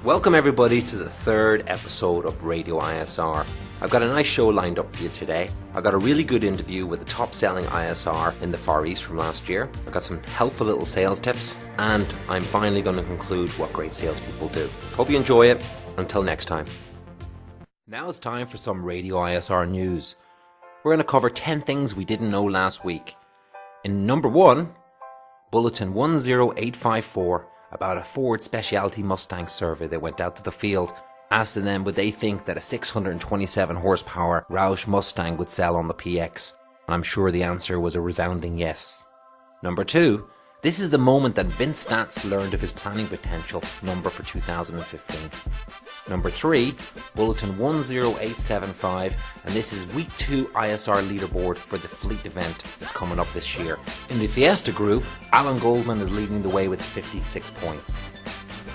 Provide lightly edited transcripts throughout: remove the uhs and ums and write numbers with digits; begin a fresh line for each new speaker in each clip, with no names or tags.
Welcome everybody to the third episode of Radio ISR. I've got a nice show lined up for you today. I got a really good interview with the top selling ISR in the Far East from last year. I got some helpful little sales tips, and I'm finally going to conclude what great salespeople do. Hope you enjoy it. Until next time. Now it's time for some Radio ISR news. We're going to cover 10 things we didn't know last week. In number 1, Bulletin 10854 about a Ford Specialty Mustang survey that went out to the field, asking them would they think that a 627 horsepower Roush Mustang would sell on the PX. And I'm sure the answer was a resounding yes. Number 2, this is the moment that Vince Stats learned of his planning potential number for 2015. Number 3, Bulletin 10875, and this is Week 2 ISR leaderboard for the Fleet event that's coming up this year. In the Fiesta group, Alan Goldman is leading the way with 56 points.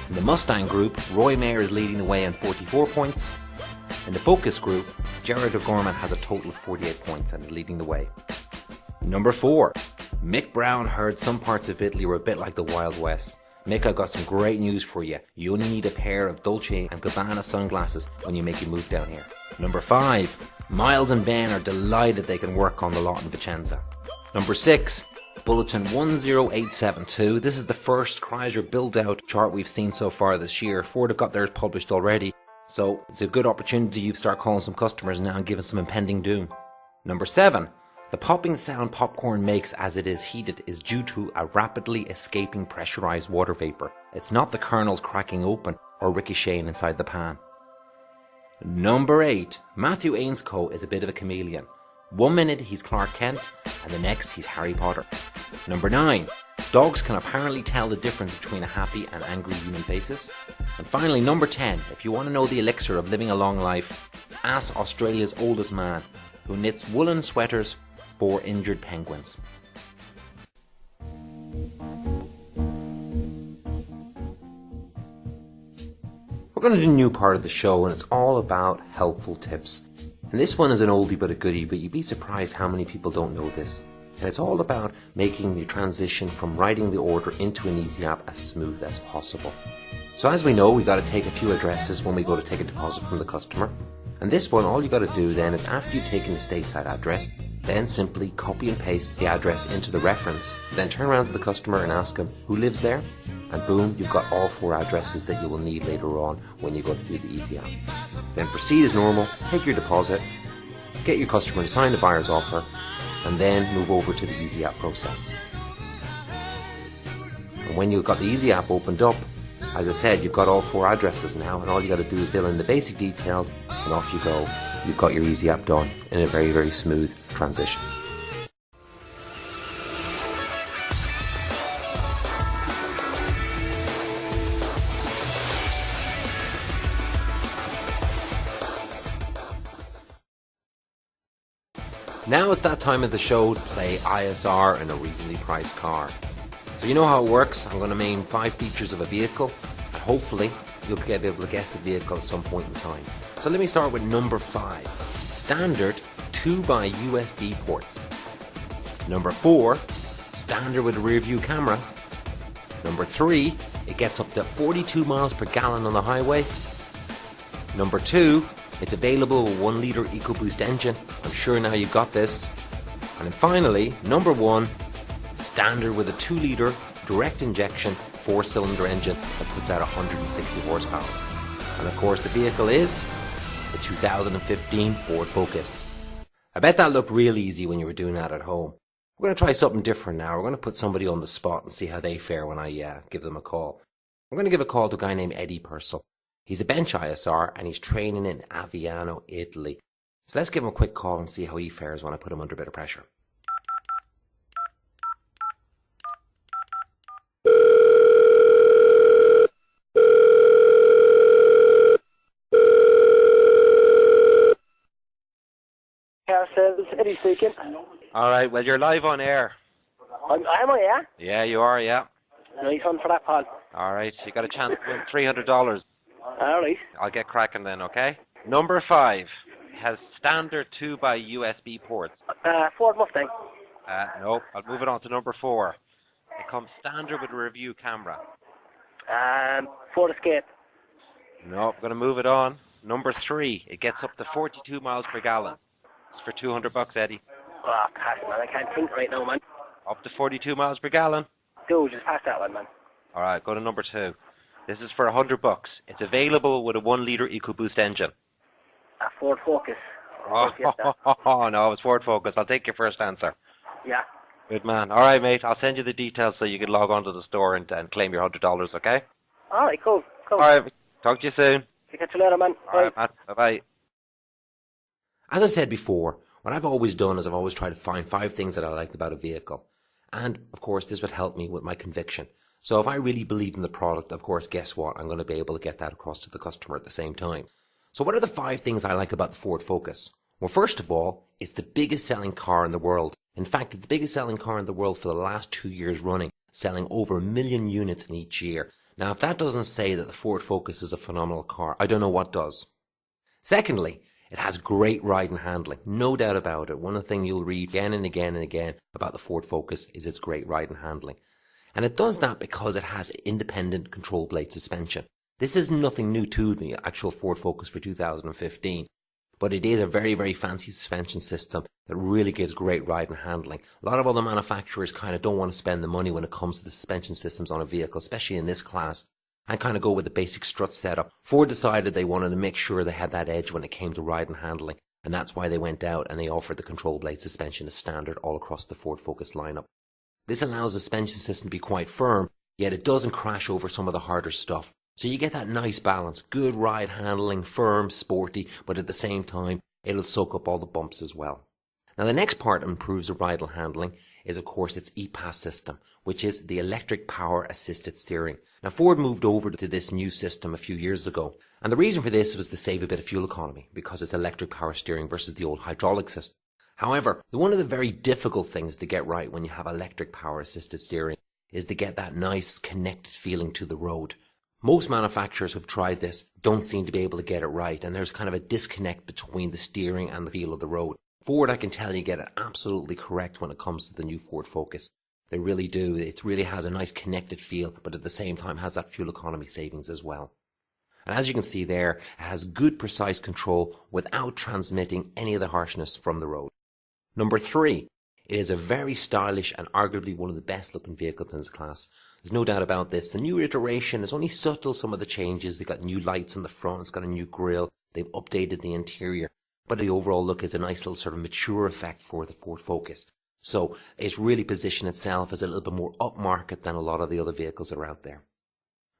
In the Mustang group, Roy Mayer is leading the way on 44 points. In the Focus group, Gerard O'Gorman has a total of 48 points and is leading the way. Number 4, Mick Brown heard some parts of Italy were a bit like the Wild West. Mick, I've got some great news for you. You only need a pair of Dolce & Gabbana sunglasses when you make your move down here. Number 5, Miles and Ben are delighted they can work on the lot in Vicenza. Number 6, Bulletin 10872. This is the first Chrysler build-out chart we've seen so far this year. Ford have got theirs published already, so it's a good opportunity to start calling some customers now and giving some impending doom. Number 7, the popping sound popcorn makes as it is heated is due to a rapidly escaping pressurized water vapor. It's not the kernels cracking open or ricocheting inside the pan. Number 8, Matthew Ainscoe is a bit of a chameleon. 1 minute he's Clark Kent and the next he's Harry Potter. Number 9, dogs can apparently tell the difference between a happy and angry human faces. And finally, number 10, if you want to know the elixir of living a long life, ask Australia's oldest man who knits woolen sweaters for injured penguins. We're going to do a new part of the show, and it's all about helpful tips. And this one is an oldie but a goodie, but you'd be surprised how many people don't know this. And it's all about making the transition from writing the order into an easy app as smooth as possible. So as we know, we've got to take a few addresses when we go to take a deposit from the customer. And this one, all you got to do then is after you've taken the stateside address, then simply copy and paste the address into the reference, then turn around to the customer and ask him who lives there, and boom, you've got all 4 addresses that you will need later on when you go to do the Easy app. Then proceed as normal, take your deposit, get your customer to sign the buyer's offer, and then move over to the Easy app process. And when you've got the Easy app opened up, as I said, you've got all 4 addresses now, and all you got to do is fill in the basic details, and off you go. You've got your Easy app done in a very, very smooth transition. Now it's that time of the show to play ISR in a reasonably priced car. So you know how it works. I'm going to name 5 features of a vehicle, and hopefully you'll be able to guess the vehicle at some point in time. So let me start with number 5. Standard 2x USB ports. Number 4, standard with a rear view camera. Number 3, it gets up to 42 miles per gallon on the highway. Number 2, it's available with 1 litre EcoBoost engine. I'm sure now you've got this. And then finally, number 1, standard with a 2 litre direct injection 4-cylinder engine that puts out 160 horsepower. And of course the vehicle is the 2015 Ford Focus. I bet that looked real easy when you were doing that at home. We're going to try something different now. We're going to put somebody on the spot and see how they fare when I give them a call. I'm going to give a call to a guy named Eddie Purcell. He's a bench ISR and he's training in Aviano, Italy. So let's give him a quick call and see how he fares when I put him under a bit of pressure.
Car sales, Eddie speaking.
Alright, well you're live on air.
Am I, yeah?
Yeah, you are, yeah.
Nice one for that, Paul.
Alright, you got a chance to win $300.
Alright.
I'll get cracking then, okay? Number 5 has standard 2x USB ports.
Ford Mustang.
No, I'll move it on to number 4. It comes standard with a review camera.
Ford Escape.
No, I'm going to move it on. Number 3, it gets up to 42 miles per gallon. It's for $200, Eddie.
Oh, pass, man. I can't think right now, man.
Up to 42 miles per gallon.
Dude, just pass that one, man.
All right, go to number 2. This is for $100. It's available with a 1-liter EcoBoost engine.
A Ford Focus.
Oh, no, it's Ford Focus. I'll take your first answer.
Yeah.
Good man. All right, mate. I'll send you the details so you can log on to the store and claim your $100, okay?
All right, cool.
All right. Talk to you soon.
Catch you later, man.
All right, man. Bye-bye. As I said before, what I've always done is I've always tried to find 5 things that I liked about a vehicle. And, of course, this would help me with my conviction. So if I really believe in the product, of course, guess what? I'm going to be able to get that across to the customer at the same time. So what are the 5 things I like about the Ford Focus? Well, first of all, it's the biggest selling car in the world. In fact, it's the biggest selling car in the world for the last 2 years running, selling over 1 million units in each year. Now, if that doesn't say that the Ford Focus is a phenomenal car, I don't know what does. Secondly, it has great ride and handling, no doubt about it. One of the things you'll read again and again and again about the Ford Focus is its great ride and handling. And it does that because it has independent control blade suspension. This is nothing new to the actual Ford Focus for 2015. But it is a very, very fancy suspension system that really gives great ride and handling. A lot of other manufacturers kind of don't want to spend the money when it comes to the suspension systems on a vehicle, especially in this class, and kind of go with the basic strut setup. Ford decided they wanted to make sure they had that edge when it came to ride and handling, and that's why they went out and they offered the control blade suspension as standard all across the Ford Focus lineup. This allows the suspension system to be quite firm, yet it doesn't crash over some of the harder stuff. So you get that nice balance, good ride handling, firm, sporty, but at the same time, it'll soak up all the bumps as well. Now the next part that improves the ride handling is of course its EPAS system, which is the electric power assisted steering. Now Ford moved over to this new system a few years ago, and the reason for this was to save a bit of fuel economy, because it's electric power steering versus the old hydraulic system. However, one of the very difficult things to get right when you have electric power assisted steering is to get that nice connected feeling to the road. Most manufacturers who've tried this don't seem to be able to get it right, and there's kind of a disconnect between the steering and the feel of the road. Ford, I can tell you, get it absolutely correct when it comes to the new Ford Focus. They really do. It really has a nice connected feel, but at the same time has that fuel economy savings as well. And as you can see there, it has good precise control without transmitting any of the harshness from the road. Number 3, it is a very stylish and arguably one of the best looking vehicles in its class. There's no doubt about this. The new iteration is only subtle, some of the changes. They've got new lights in the front, it's got a new grille, they've updated the interior. But the overall look is a nice little sort of mature effect for the Ford Focus. So it's really positioned itself as a little bit more upmarket than a lot of the other vehicles that are out there.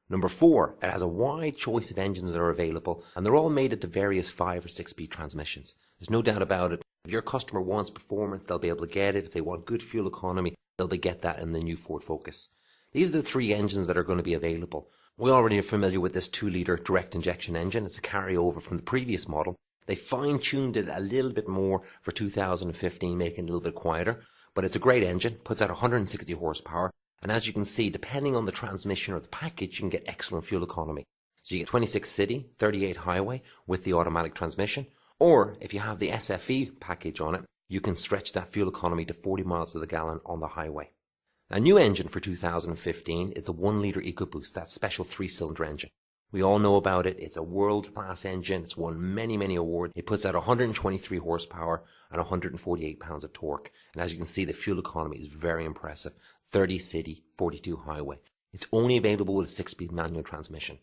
Number 4, it has a wide choice of engines that are available, and they're all made at the various 5 or 6-speed transmissions. There's no doubt about it. If your customer wants performance, they'll be able to get it. If they want good fuel economy, they'll be get that in the new Ford Focus. These are the 3 engines that are going to be available. We already are familiar with this 2-litre direct injection engine. It's a carryover from the previous model. They fine-tuned it a little bit more for 2015, making it a little bit quieter. But it's a great engine, puts out 160 horsepower. And as you can see, depending on the transmission or the package, you can get excellent fuel economy. So you get 26 city, 38 highway with the automatic transmission. Or if you have the SFE package on it, you can stretch that fuel economy to 40 miles to the gallon on the highway. A new engine for 2015 is the 1-litre EcoBoost, that special 3-cylinder engine. We all know about it. It's a world-class engine. It's won many, many awards. It puts out 123 horsepower and 148 pounds of torque. And as you can see, the fuel economy is very impressive. 30 city, 42 highway. It's only available with a 6-speed manual transmission.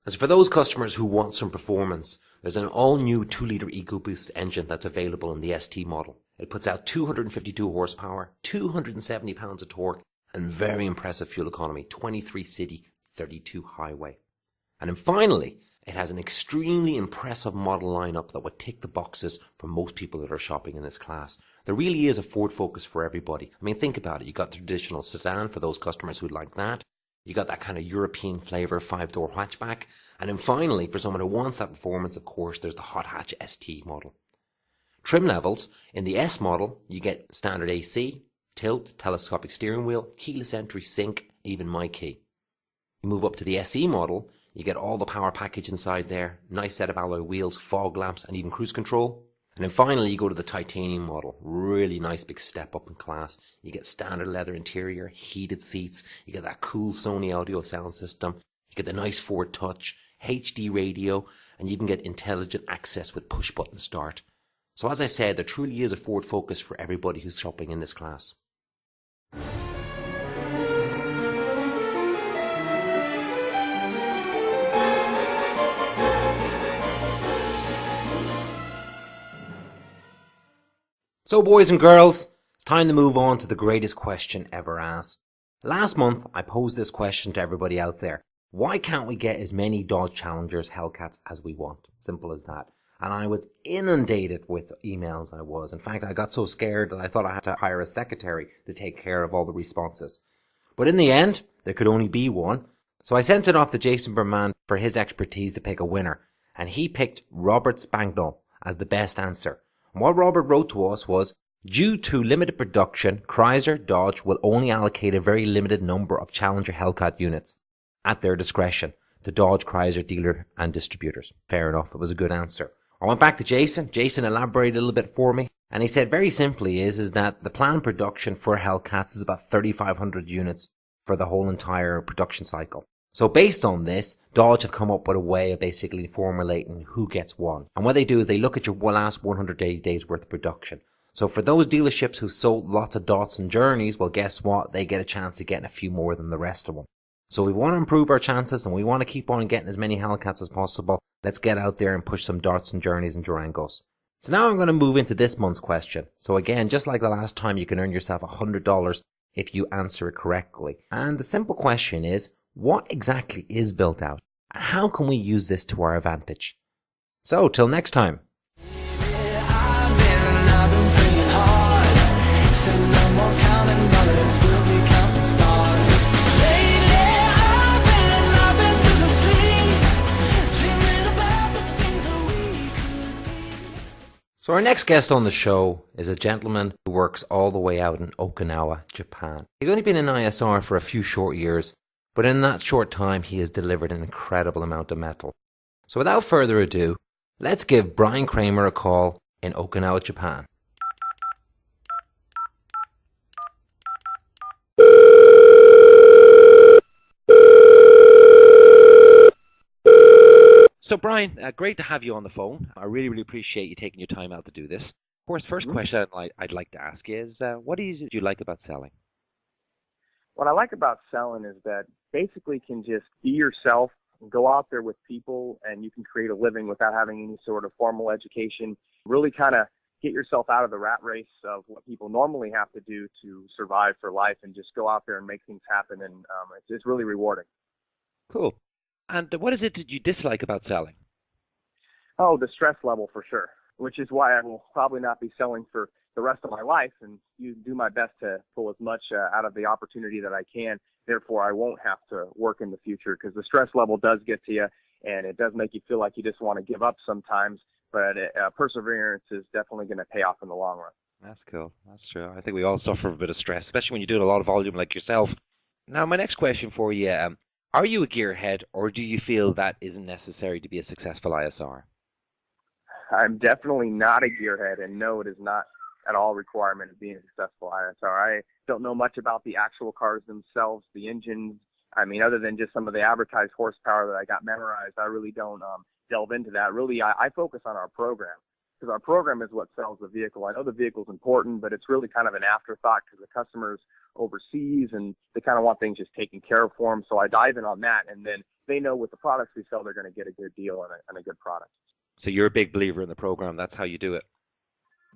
As for those customers who want some performance, there's an all-new 2-litre EcoBoost engine that's available in the ST model. It puts out 252 horsepower, 270 pounds of torque, and very impressive fuel economy, 23 city, 32 highway. And then finally, it has an extremely impressive model lineup that would tick the boxes for most people that are shopping in this class. There really is a Ford Focus for everybody. I mean, think about it. You got the traditional sedan for those customers who like that. You got that kind of European flavour 5-door hatchback. And then finally, for someone who wants that performance, of course, there's the hot hatch ST model. Trim levels, in the S model, you get standard AC, tilt, telescopic steering wheel, keyless entry, sync, even my key. You move up to the SE model, you get all the power package inside there, nice set of alloy wheels, fog lamps, and even cruise control. And then finally you go to the titanium model, really nice big step up in class. You get standard leather interior, heated seats, you get that cool Sony audio sound system, you get the nice Ford Touch, HD radio, and you can get intelligent access with push-button start. So as I said, there truly is a Ford Focus for everybody who's shopping in this class. So boys and girls, it's time to move on to the greatest question ever asked. Last month, I posed this question to everybody out there. Why can't we get as many Dodge Challengers Hellcats as we want? Simple as that. And I was inundated with emails. In fact, I got so scared that I thought I had to hire a secretary to take care of all the responses. But in the end, there could only be one. So I sent it off to Jason Berman for his expertise to pick a winner. And he picked Robert Spagnol as the best answer. And what Robert wrote to us was, due to limited production, Chrysler Dodge will only allocate a very limited number of Challenger Hellcat units at their discretion to Dodge Chrysler dealer and distributors. Fair enough, it was a good answer. I went back to Jason. Jason elaborated a little bit for me, and he said very simply is that the planned production for Hellcats is about 3,500 units for the whole entire production cycle. So based on this, Dodge have come up with a way of basically formulating who gets one. And what they do is they look at your last 180 days worth of production. So for those dealerships who sold lots of Dots and Journeys, well guess what? They get a chance of getting a few more than the rest of them. So we want to improve our chances and we want to keep on getting as many Hellcats as possible. Let's get out there and push some Darts and Journeys and Durangos. So now I'm going to move into this month's question. So again, just like the last time, you can earn yourself $100 if you answer it correctly. And the simple question is, what exactly is built out? And how can we use this to our advantage? So, till next time. So our next guest on the show is a gentleman who works all the way out in Okinawa, Japan. He's only been in ISR for a few short years, but in that short time he has delivered an incredible amount of metal. So without further ado, let's give Brian Kramer a call in Okinawa, Japan.
So Brian, great to have you on the phone. I really appreciate you taking your time out to do this. Of course, first question I'd like to ask is, what do you like about selling?
What I like about selling is that basically can just be yourself, go out there with people, and you can create a living without having any sort of formal education. Really kind of get yourself out of the rat race of what people normally have to do to survive for life and just go out there and make things happen. And it's really rewarding.
Cool. And what is it that you dislike about selling?
Oh, the stress level for sure, which is why I will probably not be selling for the rest of my life, and you do my best to pull as much out of the opportunity that I can. Therefore, I won't have to work in the future because the stress level does get to you, and it does make you feel like you just want to give up sometimes, but perseverance is definitely going to pay off in the long run.
That's cool. That's true. I think we all suffer a bit of stress, especially when you're doing a lot of volume like yourself. Now, my next question for you, are you a gearhead, or do you feel that isn't necessary to be a successful ISR?
I'm definitely not a gearhead, and no, it is not at all a requirement of being a successful ISR. I don't know much about the actual cars themselves, the engines. I mean, other than just some of the advertised horsepower that I got memorized, I really don't delve into that. Really, I focus on our program, because our program is what sells the vehicle. I know the vehicle's important, but it's really kind of an afterthought because the customers overseas and they kind of want things just taken care of for them. So I dive in on that, and then they know with the products we sell, they're going to get a good deal and a good product.
So you're a big believer in the program. That's how you do it.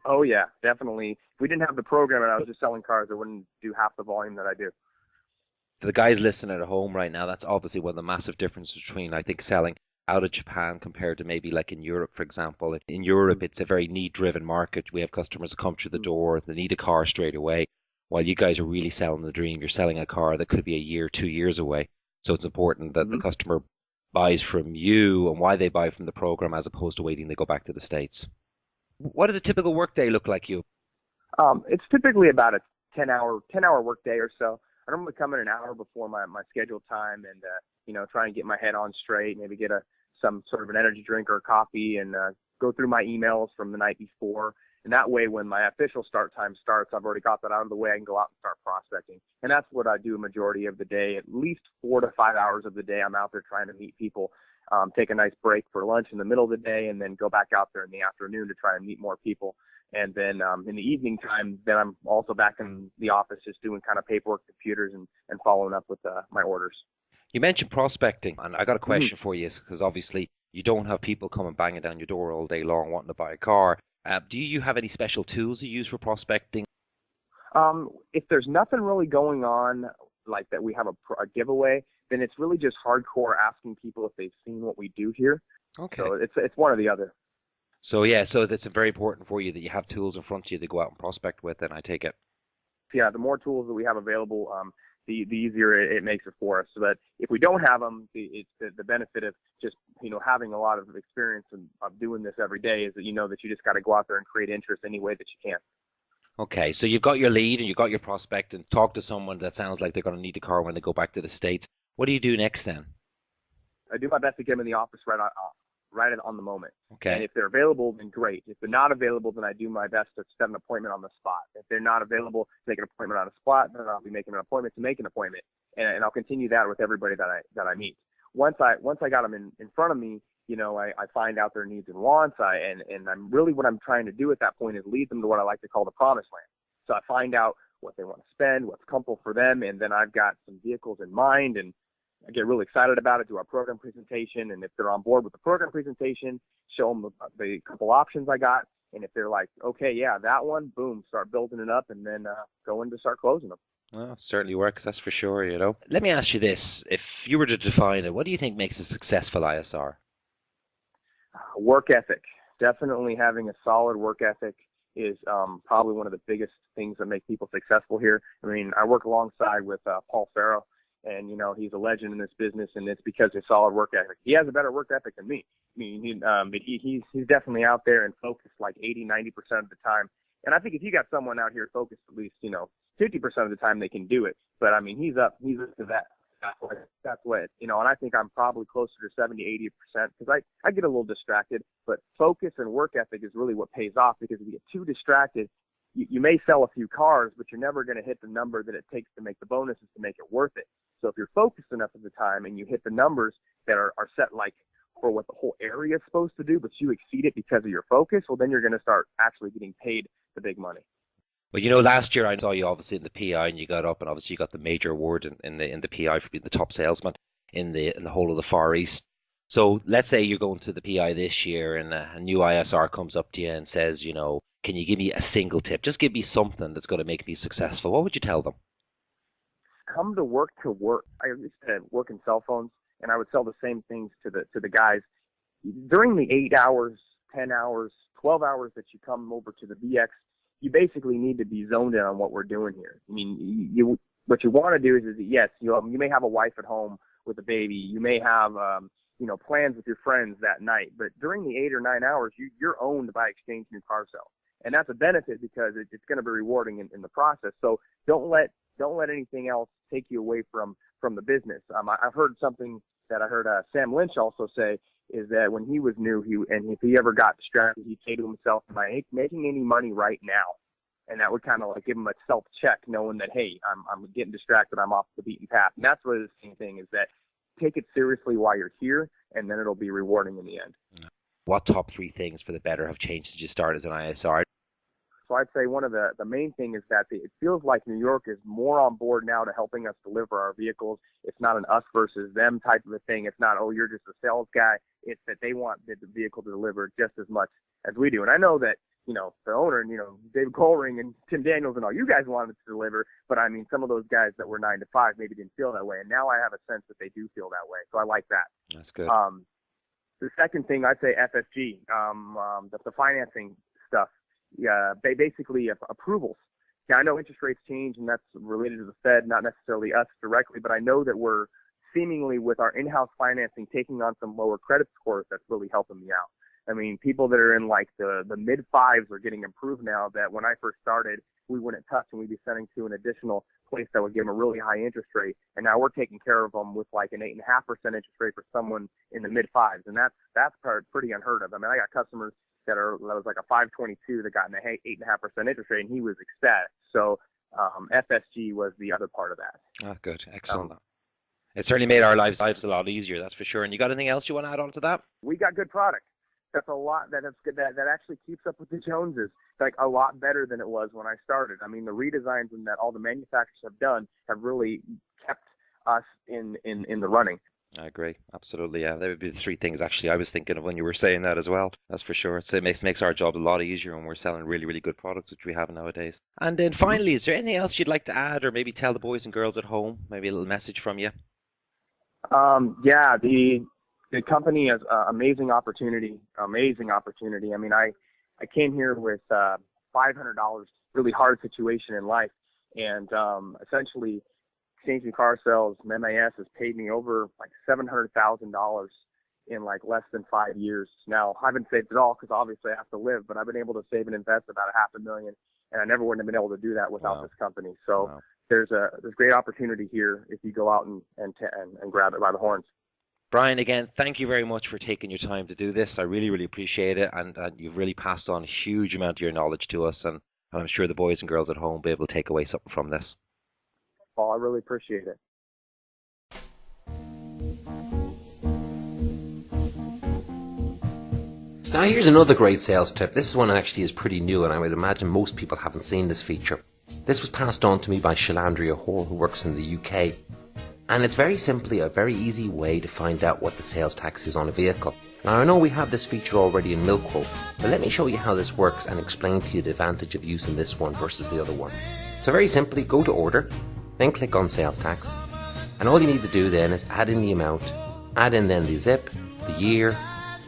Oh, yeah, definitely. If we didn't have the program and I was just selling cars, I wouldn't do half the volume that I do.
For the guys listening at home right now, that's obviously one of the massive differences between, I think, selling out of Japan compared to maybe like in Europe, for example. In Europe, it's a very need-driven market. We have customers that come through the door, they need a car straight away. While you guys are really selling the dream, you're selling a car that could be a year, 2 years away. So it's important that the customer buys from you and why they buy from the program as opposed to waiting to go back to the States. What does a typical workday look like you?
It's typically about a 10-hour workday or so. I normally come in an hour before my scheduled time and, try and get my head on straight, maybe get some sort of an energy drink or a coffee and go through my emails from the night before And that way, when my official start time starts, I've already got that out of the way. I can go out and start prospecting. And that's what I do a majority of the day. At least 4 to 5 hours of the day, I'm out there trying to meet people, take a nice break for lunch in the middle of the day, and then go back out there in the afternoon to try and meet more people. And then in the evening time, then I'm also back in the office just doing kind of paperwork, computers, and following up with my orders.
You mentioned prospecting, and I got a question for you, because obviously you don't have people coming banging down your door all day long wanting to buy a car. Do you have any special tools you use for prospecting?
If there's nothing really going on, like that we have a giveaway, then it's really just hardcore asking people if they've seen what we do here.
Okay.
So it's one or the other.
So yeah, so it's very important for you that you have tools in front of you to go out and prospect with, and I take it.
Yeah, the more tools that we have available, the easier it makes it for us. So that if we don't have them, it's the benefit of just having a lot of experience of doing this every day is that that you just got to go out there and create interest any way that you can.
Okay, so you've got your lead and you've got your prospect, and talk to someone that sounds like they're going to need a car when they go back to the States. What do you do next then?
I do my best to get them in the office right on the moment.
Okay.
And if they're available, then great. If they're not available, then I do my best to set an appointment on the spot. If they're not available to make an appointment on the spot, then I'll be making an appointment to make an appointment, and I'll continue that with everybody that I meet. Once I got them in front of me, I find out their needs and wants. And I'm really what I'm trying to do at that point is lead them to what I like to call the promised land. So I find out what they want to spend, what's comfortable for them, and then I've got some vehicles in mind, and I get really excited about it, do our program presentation, and if they're on board with the program presentation, show them the couple options I got, and if they're like, okay, yeah, that one, boom, start building it up, and then go in to start closing them.
Well, it certainly works, that's for sure, Let me ask you this. If you were to define it, what do you think makes a successful ISR?
Work ethic. Definitely having a solid work ethic is probably one of the biggest things that make people successful here. I mean, I work alongside with Paul Farrow, and he's a legend in this business, and it's because of solid work ethic. He has a better work ethic than me. I mean, he's definitely out there and focused like 80-90% of the time. And I think if you got someone out here focused at least 50% of the time, they can do it. But I mean, he's up to that. That's what and I think I'm probably closer to 70-80% because I get a little distracted. But focus and work ethic is really what pays off, because if you get too distracted, you may sell a few cars, but you're never going to hit the number that it takes to make the bonuses to make it worth it. So if you're focused enough of the time and you hit the numbers that are set like for what the whole area is supposed to do, but you exceed it because of your focus, well, then you're going to start actually getting paid the big money.
Well, last year I saw you obviously in the PI, and you got up, and obviously you got the major award in the PI for being the top salesman in the whole of the Far East. So let's say you're going to the PI this year, and a new ISR comes up to you and says, can you give me a single tip? Just give me something that's going to make me successful. What would you tell them?
Come to work. I used to work in cell phones, and I would sell the same things to the guys. During the 8 hours, 10 hours, 12 hours that you come over to the BX, you basically need to be zoned in on what we're doing here. I mean, what you want to do is yes, you may have a wife at home with a baby. You may have, plans with your friends that night. But during the 8 or 9 hours, you're owned by exchanging your car sales. And that's a benefit because it's going to be rewarding in the process. So don't let anything else take you away from the business. I've heard something that I heard Sam Lynch also say is that when he was new, if he ever got distracted, he'd say to himself, "Am I making any money right now?" And that would kind of like give him a self check, knowing that, hey, I'm getting distracted, I'm off the beaten path. And that's what the same thing is, that take it seriously while you're here, and then it'll be rewarding in the end.
What top 3 things for the better have changed since you started as an ISR?
So I'd say one of the main thing is that it feels like New York is more on board now to helping us deliver our vehicles. It's not an us versus them type of a thing. It's not, oh, you're just a sales guy. It's that they want the vehicle to deliver just as much as we do. And I know that, the owner and, David Kohlring and Tim Daniels and all you guys wanted to deliver, but I mean, some of those guys that were 9 to 5 maybe didn't feel that way. And now I have a sense that they do feel that way. So I like that.
That's good.
The second thing, I'd say FFG, the financing stuff. Basically approvals. Now, I know interest rates change, and that's related to the Fed, not necessarily us directly, but I know that we're seemingly, with our in-house financing, taking on some lower credit scores that's really helping me out. I mean, people that are in like the mid-5s are getting approved now that when I first started, we wouldn't touch, and we'd be sending to an additional place that would give them a really high interest rate. And now we're taking care of them with like an 8.5% interest rate for someone in the mid-5s, and that's pretty unheard of. I mean, I got customers that was like a 522 that got an 8.5% interest rate, and he was ecstatic. So FSG was the other part of that.
Ah, good, excellent. It certainly made our lives a lot easier, that's for sure. And you got anything else you want to add on to that?
We got good product. That's a lot. That's good. That actually keeps up with the Joneses. Like a lot better than it was when I started. I mean, the redesigns and that all the manufacturers have done have really kept us in the running.
I agree, absolutely. Yeah, there would be the three things actually I was thinking of when you were saying that as well. That's for sure. So it makes our job a lot easier when we're selling really, really good products, which we have nowadays. And then finally, is there anything else you'd like to add, or maybe tell the boys and girls at home? Maybe a little message from you.
Yeah, the company has amazing opportunity. I mean, I came here with $500, really hard situation in life, and essentially, Changing Car Sales, MAS has paid me over like $700,000 in like less than 5 years. Now, I haven't saved it all because obviously I have to live, but I've been able to save and invest about $500,000, and I never would have been able to do that without this company. So there's great opportunity here if you go out and grab it by the horns.
Brian, again, thank you very much for taking your time to do this. I really, really appreciate it, and you've really passed on a huge amount of your knowledge to us, and I'm sure the boys and girls at home will be able to take away something from this.
Paul, I really appreciate it.
Now here's another great sales tip. This one actually is pretty new, and I would imagine most people haven't seen this feature. This was passed on to me by Shalandria Hall, who works in the UK. And it's very simply a very easy way to find out what the sales tax is on a vehicle. Now I know we have this feature already in Milquote, but let me show you how this works and explain to you the advantage of using this one versus the other one. So very simply, go to order, then click on sales tax, and all you need to do then is add in the amount, add in then the zip, the year,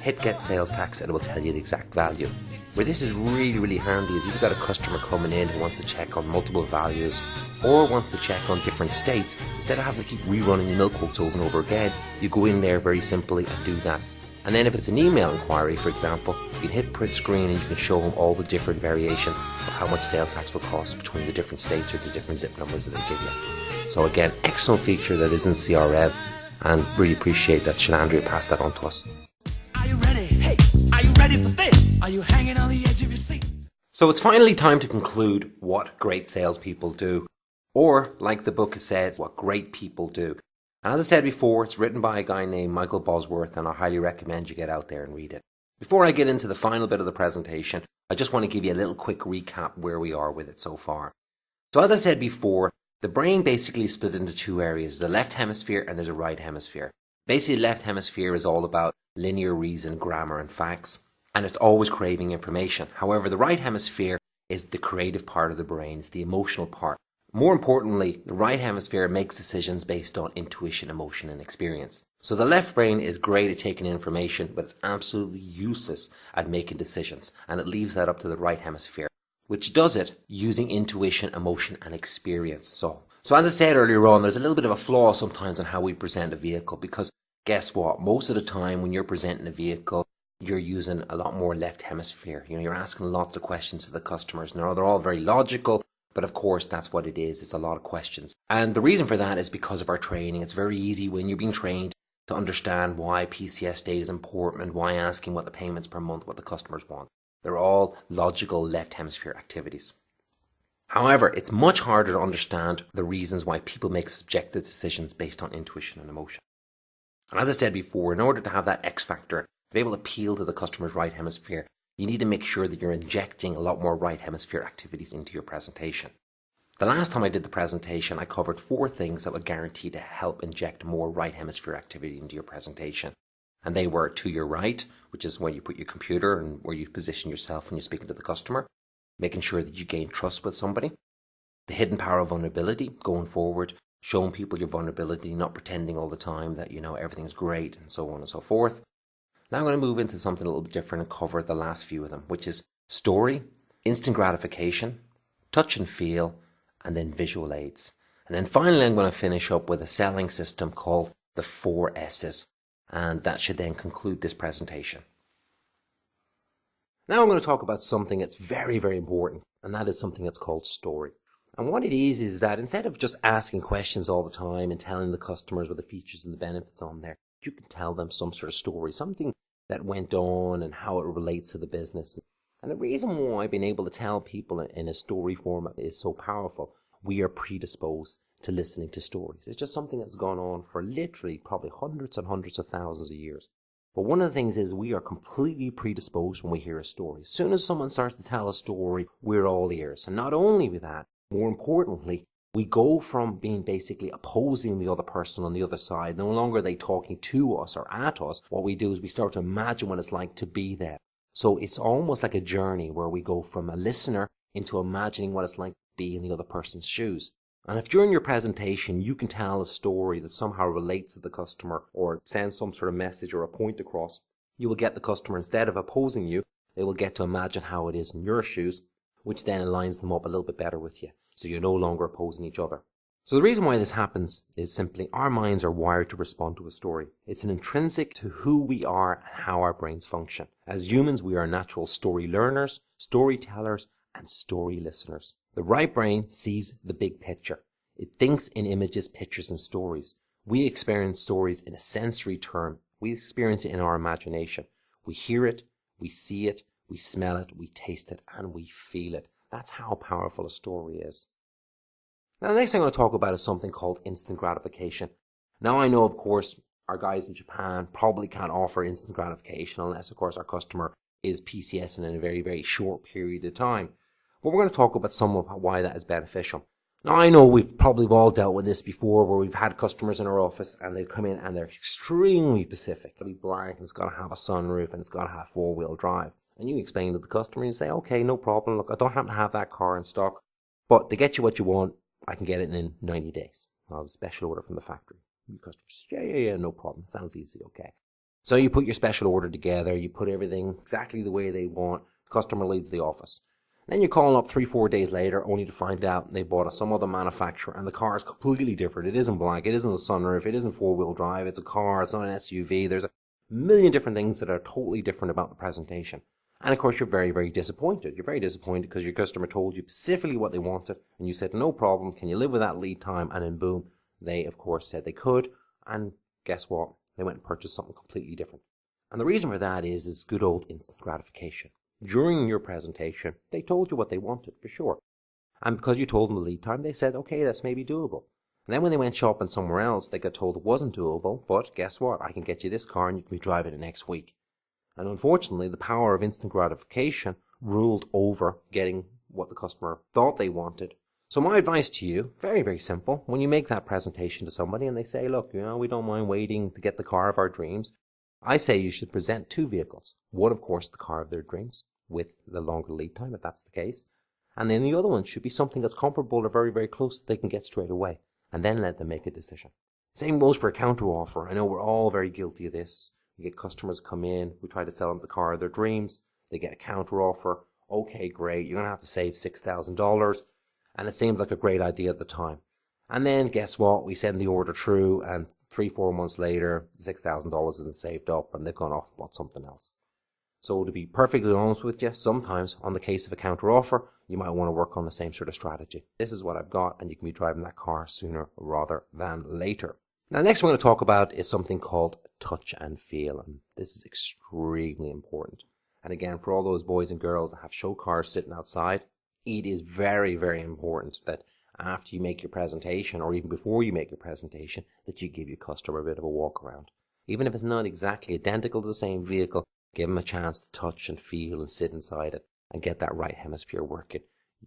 hit get sales tax, and it will tell you the exact value. Where this is really, really handy is if you've got a customer coming in who wants to check on multiple values or wants to check on different states, instead of having to keep rerunning the milk quotes over and over again, you go in there very simply and do that. And then if it's an email inquiry, for example, you can hit print screen and you can show them all the different variations of how much sales tax will cost between the different states or the different zip numbers that they give you. So again, excellent feature that is in CRM, and really appreciate that Shalandria passed that on to us.
Are you ready? Hey, are you ready for this? Are you hanging on the edge of your seat?
So it's finally time to conclude what great salespeople do, or like the book has said, what great people do. And as I said before, it's written by a guy named Michael Bosworth, and I highly recommend you get out there and read it. Before I get into the final bit of the presentation, I just want to give you a little quick recap where we are with it so far. So as I said before, the brain basically is split into two areas. There's a left hemisphere and there's a right hemisphere. Basically, the left hemisphere is all about linear reason, grammar and facts, and it's always craving information. However, the right hemisphere is the creative part of the brain, it's the emotional part. More importantly, the right hemisphere makes decisions based on intuition, emotion and experience. So the left brain is great at taking information, but it's absolutely useless at making decisions, and it leaves that up to the right hemisphere, which does it using intuition, emotion and experience. So as I said earlier on, there's a little bit of a flaw sometimes on how we present a vehicle, because guess what? Most of the time when you're presenting a vehicle, you're using a lot more left hemisphere. You're asking lots of questions to the customers. Now, they're all very logical, but of course, that's what it is. It's a lot of questions. And the reason for that is because of our training. It's very easy when you're being trained to understand why PCS data is important and why asking what the payments per month, what the customers want. They're all logical left hemisphere activities. However, it's much harder to understand the reasons why people make subjective decisions based on intuition and emotion. And as I said before, in order to have that X factor, to be able to appeal to the customer's right hemisphere, you need to make sure that you're injecting a lot more right hemisphere activities into your presentation. The last time I did the presentation, I covered 4 things that would guarantee to help inject more right hemisphere activity into your presentation. And they were to your right, which is where you put your computer and where you position yourself when you're speaking to the customer, making sure that you gain trust with somebody. The hidden power of vulnerability, going forward, showing people your vulnerability, not pretending all the time that, everything's great and so on and so forth. Now I'm going to move into something a little bit different and cover the last few of them, which is story, instant gratification, touch and feel, and then visual aids. And then finally I'm going to finish up with a selling system called the 4 S's. And that should then conclude this presentation. Now I'm going to talk about something that's very, very important, and that is something that's called story. And what it is that instead of just asking questions all the time and telling the customers what the features and the benefits on there, you can tell them some sort of story, something that went on and how it relates to the business. And the reason why being able to tell people in a story format is so powerful, we are predisposed to listening to stories. It's just something that's gone on for literally probably hundreds and hundreds of thousands of years. But one of the things is we are completely predisposed when we hear a story. As soon as someone starts to tell a story, we're all ears. And not only with that, more importantly, we go from being basically opposing the other person on the other side. No longer are they talking to us or at us. What we do is we start to imagine what it's like to be there. So it's almost like a journey where we go from a listener into imagining what it's like to be in the other person's shoes. And if during your presentation you can tell a story that somehow relates to the customer or sends some sort of message or a point across, you will get the customer, instead of opposing you, they will get to imagine how it is in your shoes, which then aligns them up a little bit better with you. So you're no longer opposing each other. So the reason why this happens is simply our minds are wired to respond to a story. It's an intrinsic to who we are and how our brains function. As humans, we are natural story learners, storytellers, and story listeners. The right brain sees the big picture. It thinks in images, pictures, and stories. We experience stories in a sensory term. We experience it in our imagination. We hear it, we see it, we smell it, we taste it, and we feel it. That's how powerful a story is. Now, the next thing I'm going to talk about is something called instant gratification. Now, I know, of course, our guys in Japan probably can't offer instant gratification unless, of course, our customer is PCSing in a very, very short period of time. But we're going to talk about some of why that is beneficial. Now, I know we've probably all dealt with this before, where we've had customers in our office and they come in and they're extremely specific. It'll be black and it's got to have a sunroof and it's got to have four-wheel drive. And you explain to the customer and you say, okay, no problem. Look, I don't happen to have that car in stock, but to get you what you want, I can get it in 90 days. I'll have a special order from the factory. The customer says, yeah, no problem. Sounds easy, okay. So you put your special order together, you put everything exactly the way they want. The customer leaves the office. Then you're calling up 3-4 days later only to find out they bought some other manufacturer and the car is completely different. It isn't black, it isn't a sunroof, it isn't four-wheel drive, it's a car, it's not an SUV. There's a million different things that are totally different about the presentation. And of course, you're very, very disappointed. You're very disappointed because your customer told you specifically what they wanted and you said, no problem, can you live with that lead time? And then boom, they of course said they could. And guess what? They went and purchased something completely different. And the reason for that is good old instant gratification. During your presentation, they told you what they wanted, for sure. And because you told them the lead time, they said, okay, that's maybe doable. And then when they went shopping somewhere else, they got told it wasn't doable, but guess what? I can get you this car and you can be driving it next week. And unfortunately, the power of instant gratification ruled over getting what the customer thought they wanted. So my advice to you, very, very simple. When you make that presentation to somebody and they say, look, we don't mind waiting to get the car of our dreams, I say you should present two vehicles. One, of course, the car of their dreams with the longer lead time, if that's the case. And then the other one should be something that's comparable or very, very close that they can get straight away. And then let them make a decision. Same goes for a counter offer. I know we're all very guilty of this. We get customers come in, we try to sell them the car of their dreams. They get a counter offer. Okay, great. You're going to have to save $6,000. And it seems like a great idea at the time. And then guess what? We send the order through and 3-4 months later, $6,000 isn't saved up and they've gone off and bought something else. So to be perfectly honest with you, sometimes on the case of a counter offer, you might want to work on the same sort of strategy. This is what I've got and you can be driving that car sooner rather than later. Now, next we're going to talk about is something called touch and feel. And this is extremely important. And again, for all those boys and girls that have show cars sitting outside, it is very, very important that after you make your presentation, or even before you make your presentation, that you give your customer a bit of a walk around. Even if it's not exactly identical to the same vehicle, give them a chance to touch and feel and sit inside it and get that right hemisphere working.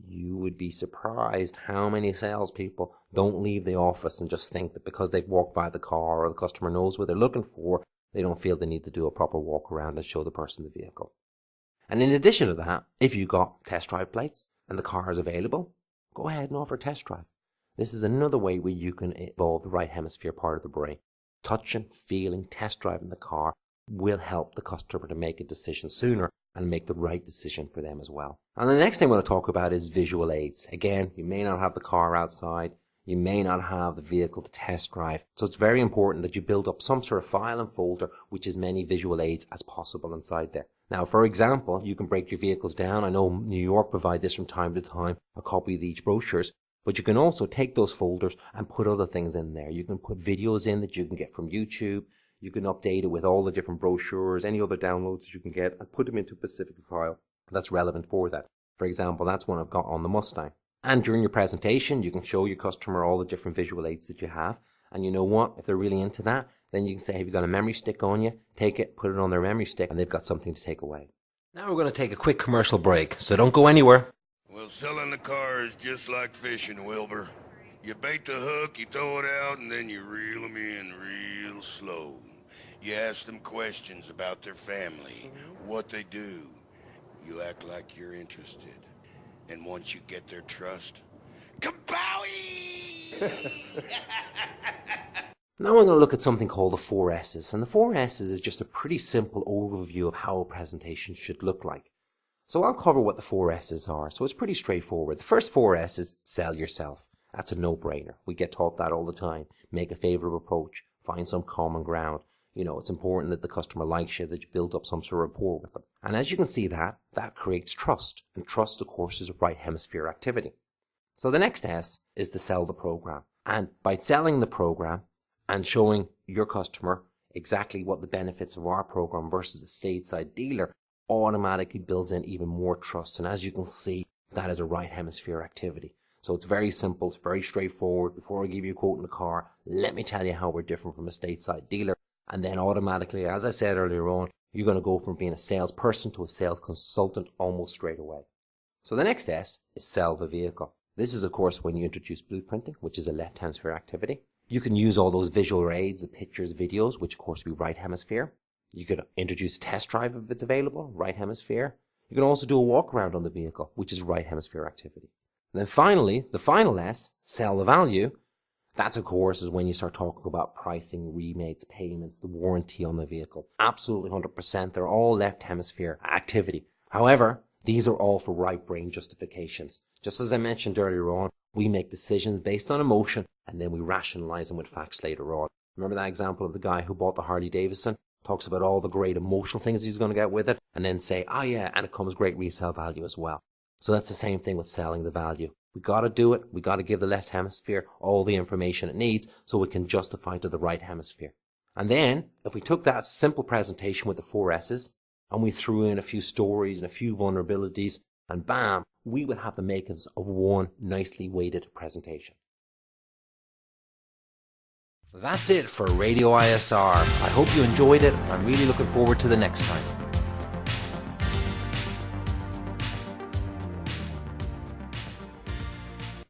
You would be surprised how many salespeople don't leave the office and just think that because they've walked by the car or the customer knows what they're looking for, they don't feel they need to do a proper walk around and show the person the vehicle. And in addition to that, if you've got test drive plates and the car is available, go ahead and offer a test drive. This is another way where you can involve the right hemisphere part of the brain. Touching, feeling, test driving the car will help the customer to make a decision sooner and make the right decision for them as well. And the next thing I want to talk about is visual aids. Again, you may not have the car outside. You may not have the vehicle to test drive. So it's very important that you build up some sort of file and folder with as many visual aids as possible inside there. Now, for example, you can break your vehicles down. I know New York provide this from time to time, a copy of each brochures. But you can also take those folders and put other things in there. You can put videos in that you can get from YouTube. You can update it with all the different brochures, any other downloads that you can get, and put them into a specific file that's relevant for that. For example, that's one I've got on the Mustang. And during your presentation, you can show your customer all the different visual aids that you have. And you know what? If they're really into that, then you can say, have you got a memory stick on you? Take it, put it on their memory stick, and they've got something to take away. Now we're going to take a quick commercial break, so don't go anywhere.
Well, selling the car is just like fishing, Wilbur. You bait the hook, you throw it out, and then you reel them in real slow. You ask them questions about their family, what they do. You act like you're interested. And once you get their trust, kabowie!
Now we're going to look at something called the 4 S's. And the 4 S's is just a pretty simple overview of how a presentation should look like. So I'll cover what the 4 S's are. So it's pretty straightforward. The first 4 S's, sell yourself. That's a no-brainer. We get taught that all the time. Make a favorable approach. Find some common ground. You know, it's important that the customer likes you, that you build up some sort of rapport with them. And as you can see that creates trust. And trust, of course, is a right hemisphere activity. So the next S is to sell the program. And by selling the program and showing your customer exactly what the benefits of our program versus the stateside dealer automatically builds in even more trust. And as you can see, that is a right hemisphere activity. So it's very simple, it's very straightforward. Before I give you a quote in the car, let me tell you how we're different from a stateside dealer. And then automatically, as I said earlier on, you're going to go from being a salesperson to a sales consultant almost straight away. So the next S is sell the vehicle. This is, of course, when you introduce blueprinting, which is a left hemisphere activity. You can use all those visual aids, the pictures, videos, which of course will be right hemisphere. You could introduce a test drive if it's available, right hemisphere. You can also do a walk around on the vehicle, which is right hemisphere activity. And then finally, the final S, sell the value. That's, of course, is when you start talking about pricing, rebates, payments, the warranty on the vehicle. Absolutely 100%. They're all left hemisphere activity. However, these are all for right brain justifications. Just as I mentioned earlier on, we make decisions based on emotion and then we rationalize them with facts later on. Remember that example of the guy who bought the Harley Davidson? Talks about all the great emotional things he's going to get with it and then say, oh yeah, and it comes great resale value as well. So that's the same thing with selling the value. We got to do it. We got to give the left hemisphere all the information it needs so it can justify to the right hemisphere. And then if we took that simple presentation with the 4 S's and we threw in a few stories and a few vulnerabilities and bam, we would have the makings of one nicely weighted presentation. That's it for Radio ISR. I hope you enjoyed it. I'm really looking forward to the next time.